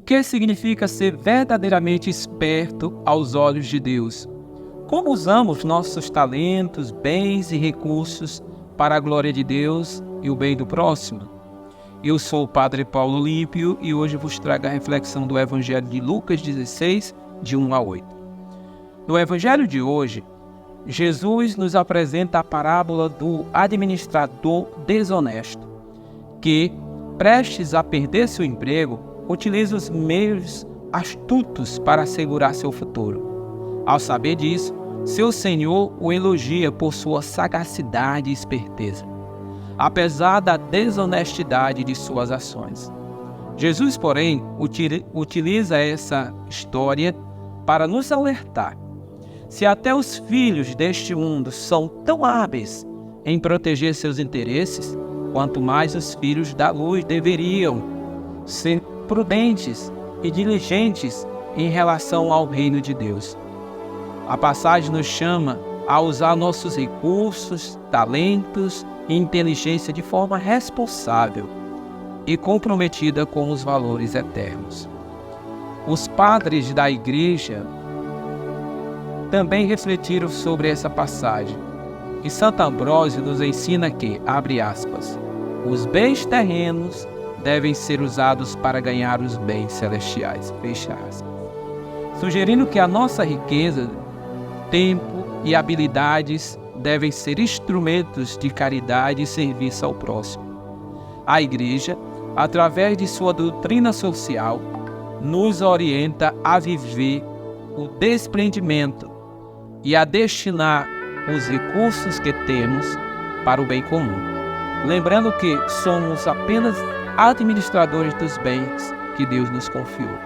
que significa ser verdadeiramente esperto aos olhos de Deus? Como usamos nossos talentos, bens e recursos para a glória de Deus e o bem do próximo? Eu sou o Padre Paulo Olímpio e hoje vos trago a reflexão do Evangelho de Lucas 16, de 1 a 8. No Evangelho de hoje, Jesus nos apresenta a parábola do administrador desonesto, que, prestes a perder seu emprego, utiliza os meios astutos para assegurar seu futuro. Ao saber disso, seu senhor o elogia por sua sagacidade e esperteza, apesar da desonestidade de suas ações. Jesus, porém, utiliza essa história para nos alertar. Se até os filhos deste mundo são tão hábeis em proteger seus interesses, quanto mais os filhos da luz deveriam ser prudentes e diligentes em relação ao reino de Deus. A passagem nos chama a usar nossos recursos, talentos e inteligência de forma responsável e comprometida com os valores eternos. Os padres da Igreja também refletiram sobre essa passagem, e Santo Ambrósio nos ensina que, abre aspas, os bens terrenos devem ser usados para ganhar os bens celestiais, fecha aspas, sugerindo que a nossa riqueza, tempo e habilidades devem ser instrumentos de caridade e serviço ao próximo. A Igreja, através de sua doutrina social, nos orienta a viver o desprendimento e a destinar os recursos que temos para o bem comum, lembrando que somos apenas administradores dos bens que Deus nos confiou.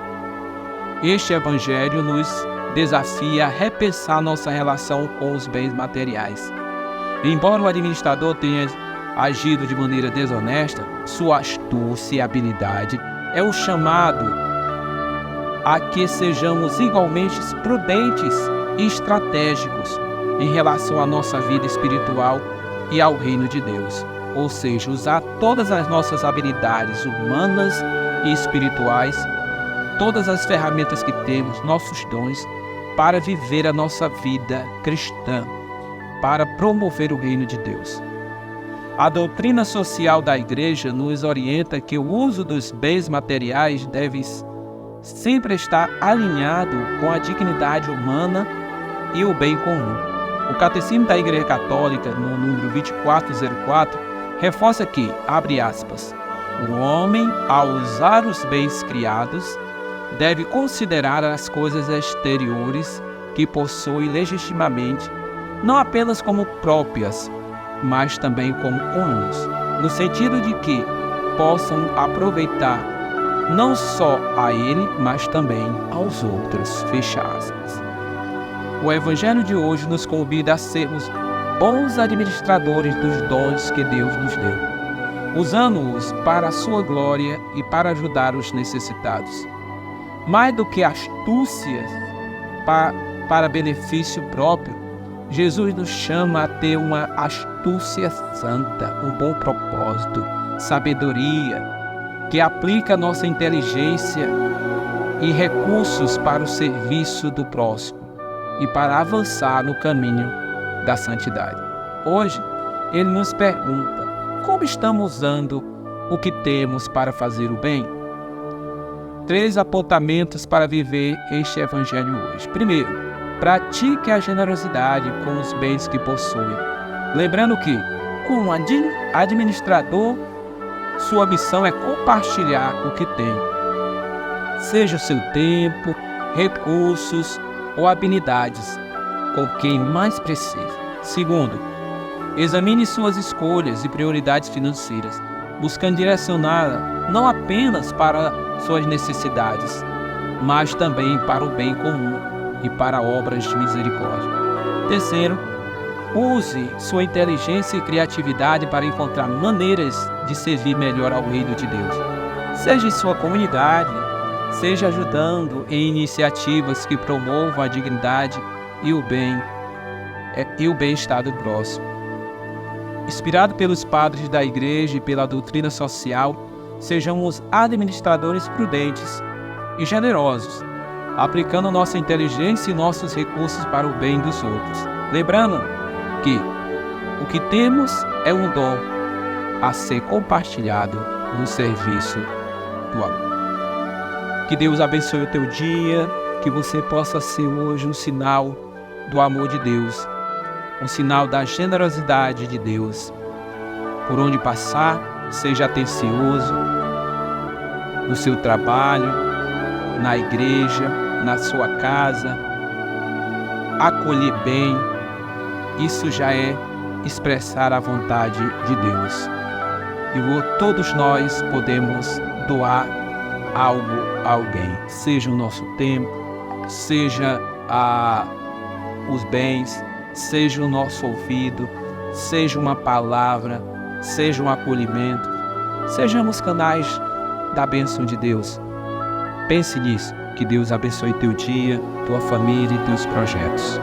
Este Evangelho nos desafia a repensar nossa relação com os bens materiais. Embora o administrador tenha agido de maneira desonesta, sua astúcia e habilidade é o chamado a que sejamos igualmente prudentes e estratégicos em relação à nossa vida espiritual e ao reino de Deus. Ou seja, usar todas as nossas habilidades humanas e espirituais, todas as ferramentas que temos, nossos dons, para viver a nossa vida cristã, para promover o reino de Deus. A doutrina social da Igreja nos orienta que o uso dos bens materiais deve sempre estar alinhado com a dignidade humana e o bem comum. O Catecismo da Igreja Católica, no número 2404, reforça que, abre aspas, o homem, ao usar os bens criados, deve considerar as coisas exteriores que possui legitimamente, não apenas como próprias, mas também como comuns, no sentido de que possam aproveitar não só a ele, mas também aos outros, fecha aspas. O Evangelho de hoje nos convida a sermos bons administradores dos dons que Deus nos deu, usando-os para a sua glória e para ajudar os necessitados. Mais do que astúcias para benefício próprio, Jesus nos chama a ter uma astúcia santa, um bom propósito, sabedoria, que aplica nossa inteligência e recursos para o serviço do próximo e para avançar no caminho da santidade. Hoje, ele nos pergunta, como estamos usando o que temos para fazer o bem? 3 apontamentos para viver este Evangelho hoje. Primeiro, pratique a generosidade com os bens que possui. Lembrando que, como administrador, sua missão é compartilhar o que tem. Seja o seu tempo, recursos ou habilidades com quem mais precisa. Segundo, examine suas escolhas e prioridades financeiras, buscando direcioná-la não apenas para suas necessidades, mas também para o bem comum e para obras de misericórdia. Terceiro, use sua inteligência e criatividade para encontrar maneiras de servir melhor ao reino de Deus. Seja em sua comunidade, seja ajudando em iniciativas que promovam a dignidade e o bem-estar do próximo. Inspirado pelos padres da Igreja e pela doutrina social, sejamos administradores prudentes e generosos, aplicando nossa inteligência e nossos recursos para o bem dos outros. Lembrando que o que temos é um dom a ser compartilhado no serviço do amor. Que Deus abençoe o teu dia, que você possa ser hoje um sinal do amor de Deus, um sinal da generosidade de Deus. Por onde passar, seja atencioso no seu trabalho, na igreja, na sua casa, acolher bem. Isso já é expressar a vontade de Deus. E todos nós podemos doar algo a alguém, seja o nosso tempo, seja os bens, seja o nosso ouvido, seja uma palavra, seja um acolhimento. Sejamos canais da bênção de Deus. Pense nisso. Que Deus abençoe teu dia, tua família e teus projetos.